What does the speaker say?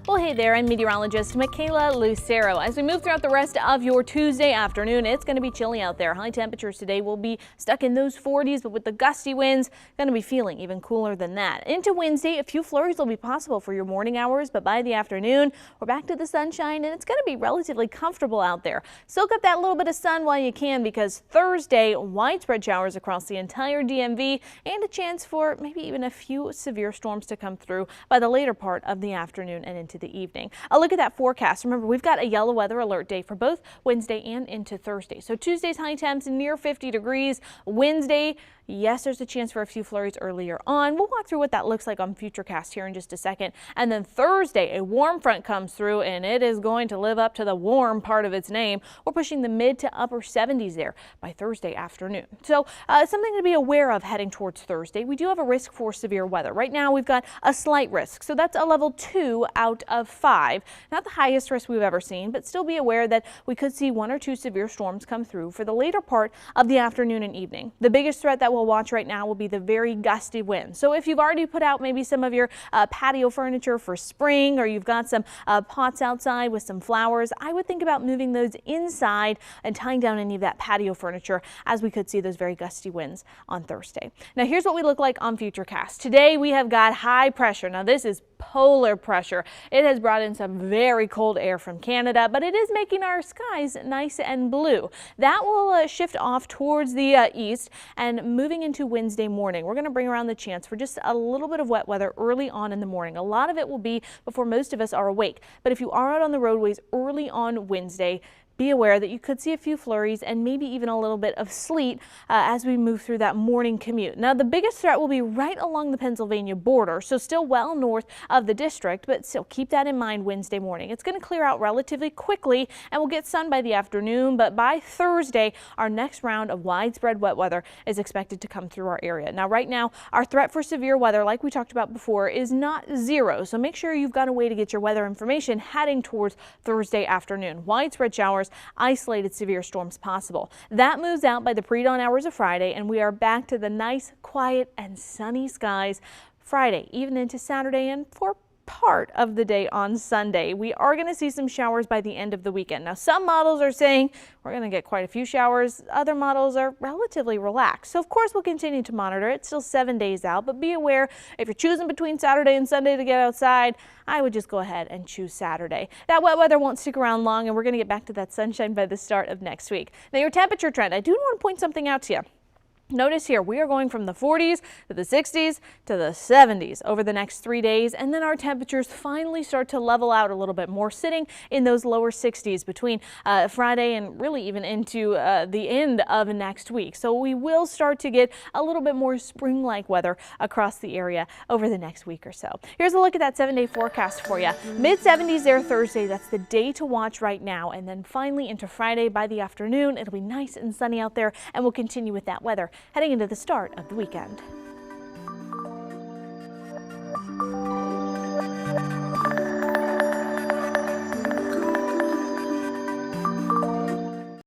Well, hey there, I'm meteorologist Michaela Lucero. As we move throughout the rest of your Tuesday afternoon, it's going to be chilly out there. High temperatures today will be stuck in those 40s, but with the gusty winds, going to be feeling even cooler than that. Into Wednesday, a few flurries will be possible for your morning hours, but by the afternoon, we're back to the sunshine, and it's going to be relatively comfortable out there. Soak up that little bit of sun while you can, because Thursday, widespread showers across the entire DMV, and a chance for maybe even a few severe storms to come through by the later part of the afternoon and into the evening. A look at that forecast. Remember, we've got a yellow weather alert day for both Wednesday and into Thursday. So Tuesday's high temps near 50 degrees. Wednesday, yes, there's a chance for a few flurries earlier on. We'll walk through what that looks like on Futurecast here in just a second. And then Thursday, a warm front comes through, and it is going to live up to the warm part of its name. We're pushing the mid to upper 70s there by Thursday afternoon. So something to be aware of heading towards Thursday. We do have a risk for severe weather. Right now, we've got a slight risk. So that's a level 2 out of 5. Not the highest risk we've ever seen, but still be aware that we could see 1 or 2 severe storms come through for the later part of the afternoon and evening. The biggest threat that we'll watch right now will be the very gusty wind. So if you've already put out maybe some of your patio furniture for spring, or you've got some pots outside with some flowers, I would think about moving those inside and tying down any of that patio furniture, as we could see those very gusty winds on Thursday. Now here's what we look like on Futurecast. Today we have got high pressure. Now this is polar pressure. It has brought in some very cold air from Canada, but it is making our skies nice and blue. That will shift off towards the east, and moving into Wednesday morning, we're going to bring around the chance for just a little bit of wet weather early on in the morning. A lot of it will be before most of us are awake, but if you are out on the roadways early on Wednesday, be aware that you could see a few flurries and maybe even a little bit of sleet as we move through that morning commute. Now, the biggest threat will be right along the Pennsylvania border, so still well north of the district, but still keep that in mind Wednesday morning. It's going to clear out relatively quickly, and we'll get sun by the afternoon, but by Thursday, our next round of widespread wet weather is expected to come through our area. Now, right now, our threat for severe weather, like we talked about before, is not 0, so make sure you've got a way to get your weather information heading towards Thursday afternoon. Widespread showers, isolated severe storms possible. That moves out by the pre-dawn hours of Friday, and we are back to the nice, quiet, and sunny skies Friday, even into Saturday, and for part of the day on Sunday. We are going to see some showers by the end of the weekend. Now, some models are saying we're going to get quite a few showers. Other models are relatively relaxed. So, of course, we'll continue to monitor it. Still 7 days out, but be aware if you're choosing between Saturday and Sunday to get outside, I would just go ahead and choose Saturday. That wet weather won't stick around long, and we're going to get back to that sunshine by the start of next week. Now, your temperature trend, I do want to point something out to you. Notice here, we are going from the 40s to the 60s to the 70s over the next 3 days, and then our temperatures finally start to level out a little bit more, sitting in those lower 60s between Friday and really even into the end of next week. So we will start to get a little bit more spring-like weather across the area over the next week or so. Here's a look at that 7-day forecast for you. Mid-70s there Thursday, that's the day to watch right now, and then finally into Friday by the afternoon, it'll be nice and sunny out there, and we'll continue with that weather heading into the start of the weekend.